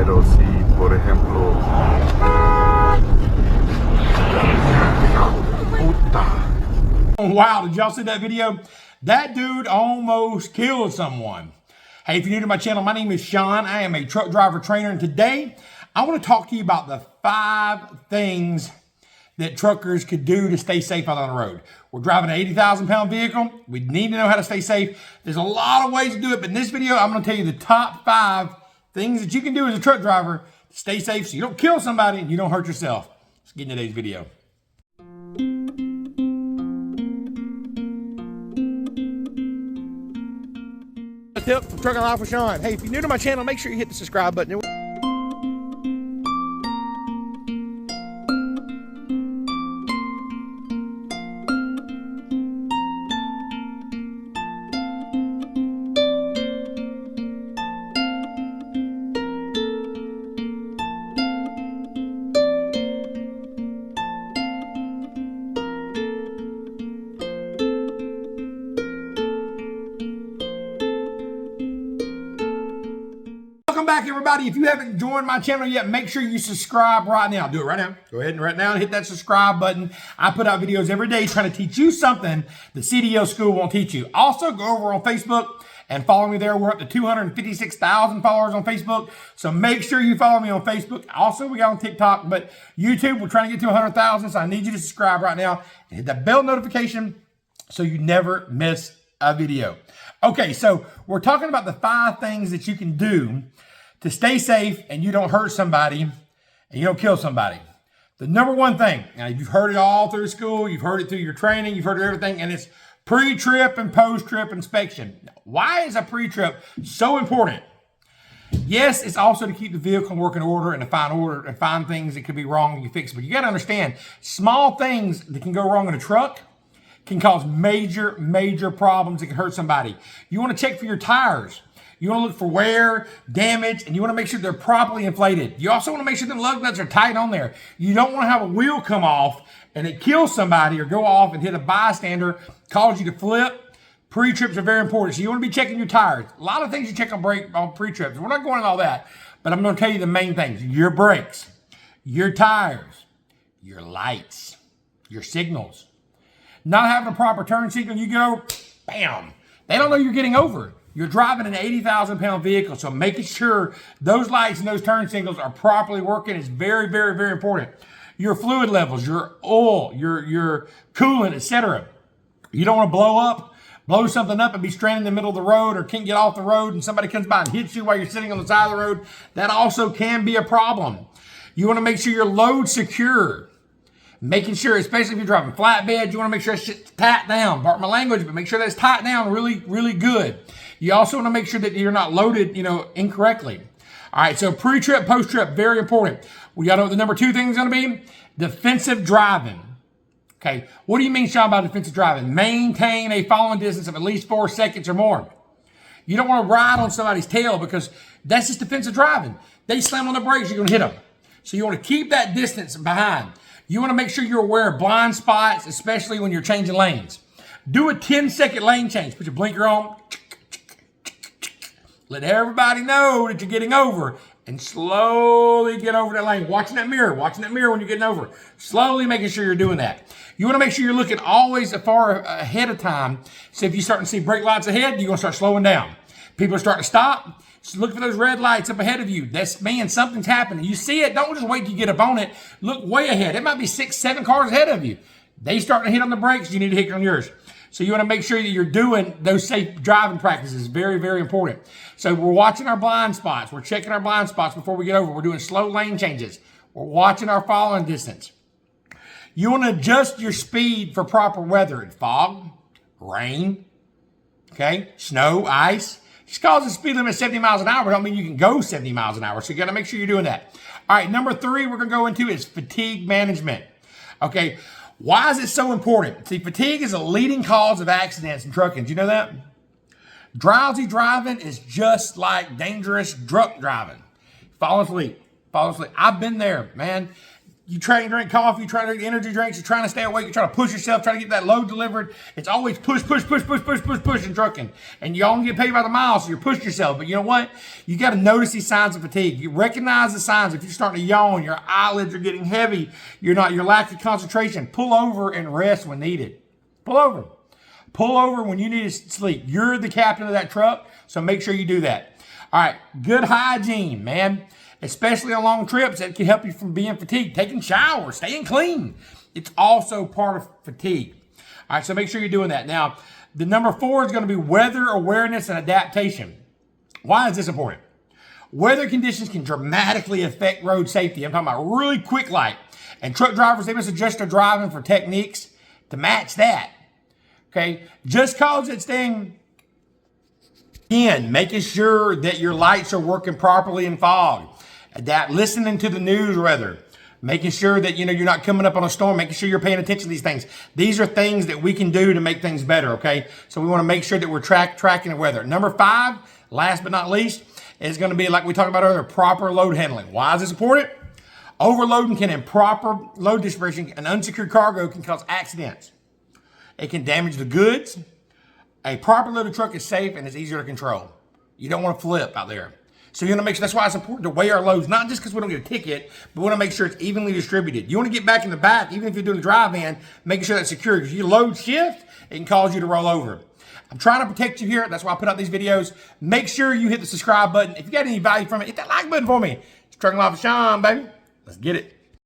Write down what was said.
pero si, por ejemplo... Wow, did y'all see that video? That dude almost killed someone. Hey, if you're new to my channel, my name is Sean. I am a truck driver trainer, and today I want to talk to you about the 5 things that truckers could do to stay safe out on the road. We're driving an 80,000 pound vehicle. We need to know how to stay safe. There's a lot of ways to do it, but in this video, I'm going to tell you the top 5 things that you can do as a truck driver to stay safe so you don't kill somebody and you don't hurt yourself. Let's get into today's video. Tip from Trucking Life with Sean. Hey, if you're new to my channel, make sure you hit the subscribe button. Welcome back, everybody. If you haven't joined my channel yet, make sure you subscribe right now. Do it right now. Go ahead and right now hit that subscribe button. I put out videos every day trying to teach you something the CDL school won't teach you. Also, go over on Facebook and follow me there. We're up to 256,000 followers on Facebook. So make sure you follow me on Facebook. Also, we got on TikTok, but YouTube, we're trying to get to 100,000. So I need you to subscribe right now and hit that bell notification so you never miss a video. Okay, so we're talking about the 5 things that you can do to stay safe and you don't hurt somebody and you don't kill somebody. The number one thing, now you've heard it all through school, you've heard it through your training, you've heard everything, and it's pre-trip and post-trip inspection. Why is a pre-trip so important? Yes, it's also to keep the vehicle in working order and to find order and find things that could be wrong and you fix it. But you got to understand, small things that can go wrong in a truck can cause major, major problems that can hurt somebody. You want to check for your tires. You want to look for wear, damage, and you want to make sure they're properly inflated. You also want to make sure the lug nuts are tight on there. You don't want to have a wheel come off and it kills somebody or go off and hit a bystander, cause you to flip. Pre-trips are very important. So you want to be checking your tires. A lot of things you check on pre-trips. We're not going into all that, but I'm going to tell you the main things. Your brakes, your tires, your lights, your signals. Not having a proper turn signal, you go, bam. They don't know you're getting over. You're driving an 80,000 pound vehicle, so making sure those lights and those turn signals are properly working is very, very, very important. Your fluid levels, your oil, your coolant, etc. You don't want to blow something up and be stranded in the middle of the road or can't get off the road and somebody comes by and hits you while you're sitting on the side of the road. That also can be a problem. You want to make sure your load's secure. Making sure, especially if you're driving flatbed, you want to make sure that shit's tight down. Pardon my language, but make sure that's tight down really, really good. You also want to make sure that you're not loaded, incorrectly. All right, so pre-trip, post-trip, very important. We got to know what the number 2 thing is going to be. Defensive driving. Okay, what do you mean, Sean, by defensive driving? Maintain a following distance of at least 4 seconds or more. You don't want to ride on somebody's tail because that's just defensive driving. They slam on the brakes, you're going to hit them. So you want to keep that distance behind. You want to make sure you're aware of blind spots, especially when you're changing lanes. Do a 10-second lane change. Put your blinker on. Let everybody know that you're getting over and slowly get over that lane. Watching that mirror when you're getting over. Slowly making sure you're doing that. You want to make sure you're looking always far ahead of time. So if you're starting to see brake lights ahead, you're going to start slowing down. People are starting to stop. Just look for those red lights up ahead of you. That's, man, something's happening. You see it, don't just wait till you get up on it. Look way ahead. It might be 6, 7 cars ahead of you. They starting to hit on the brakes, you need to hit on yours. So you want to make sure that you're doing those safe driving practices. Very, very important. So we're watching our blind spots. We're checking our blind spots before we get over. We're doing slow lane changes. We're watching our following distance. You want to adjust your speed for proper weather. Fog, rain, okay, snow, ice. Just cause the speed limit 70 miles an hour don't mean you can go 70 miles an hour. So you got to make sure you're doing that. All right, number 3 we're going to go into is fatigue management. Okay, why is it so important? See, fatigue is a leading cause of accidents in trucking. Do you know that? Drowsy driving is just like dangerous drunk driving. Fall asleep. I've been there, man. you try and drink coffee, you try to drink energy drinks, you're trying to stay awake, you're trying to push yourself, trying to get that load delivered. It's always push and trucking. And you only get paid by the mile, so you're pushing yourself. But you know what? You got to notice these signs of fatigue. You recognize the signs. If you're starting to yawn, your eyelids are getting heavy, you're lacking concentration, pull over and rest when needed. Pull over. Pull over when you need to sleep. You're the captain of that truck, so make sure you do that. All right, good hygiene, man. Especially on long trips, that can help you from being fatigued. Taking showers, staying clean. It's also part of fatigue. All right, so make sure you're doing that. Now, the number 4 is going to be weather awareness and adaptation. Why is this important? Weather conditions can dramatically affect road safety. I'm talking about really quick light. And truck drivers, they must adjust their driving for techniques to match that. Okay, just cause it's staying in, making sure that your lights are working properly in fog. Listening to the news rather, making sure that you're not coming up on a storm, making sure you're paying attention to these things. These are things that we can do to make things better, okay? So we want to make sure that we're tracking the weather. Number 5, last but not least, is going to be, like we talked about earlier, proper load handling. Why is this important? Overloading can improper load distribution and unsecured cargo can cause accidents. It can damage the goods. A proper loaded truck is safe and it's easier to control. You don't want to flip out there. So you want to make sure, that's why it's important to weigh our loads, not just because we don't get a ticket, but we want to make sure it's evenly distributed. You want to get back in the back, even if you're doing a drive-in, making sure that's secure. Because you load shift, it can cause you to roll over. I'm trying to protect you here. That's why I put out these videos. Make sure you hit the subscribe button. If you got any value from it, hit that like button for me. It's Trucking Life with Sean, baby. Let's get it.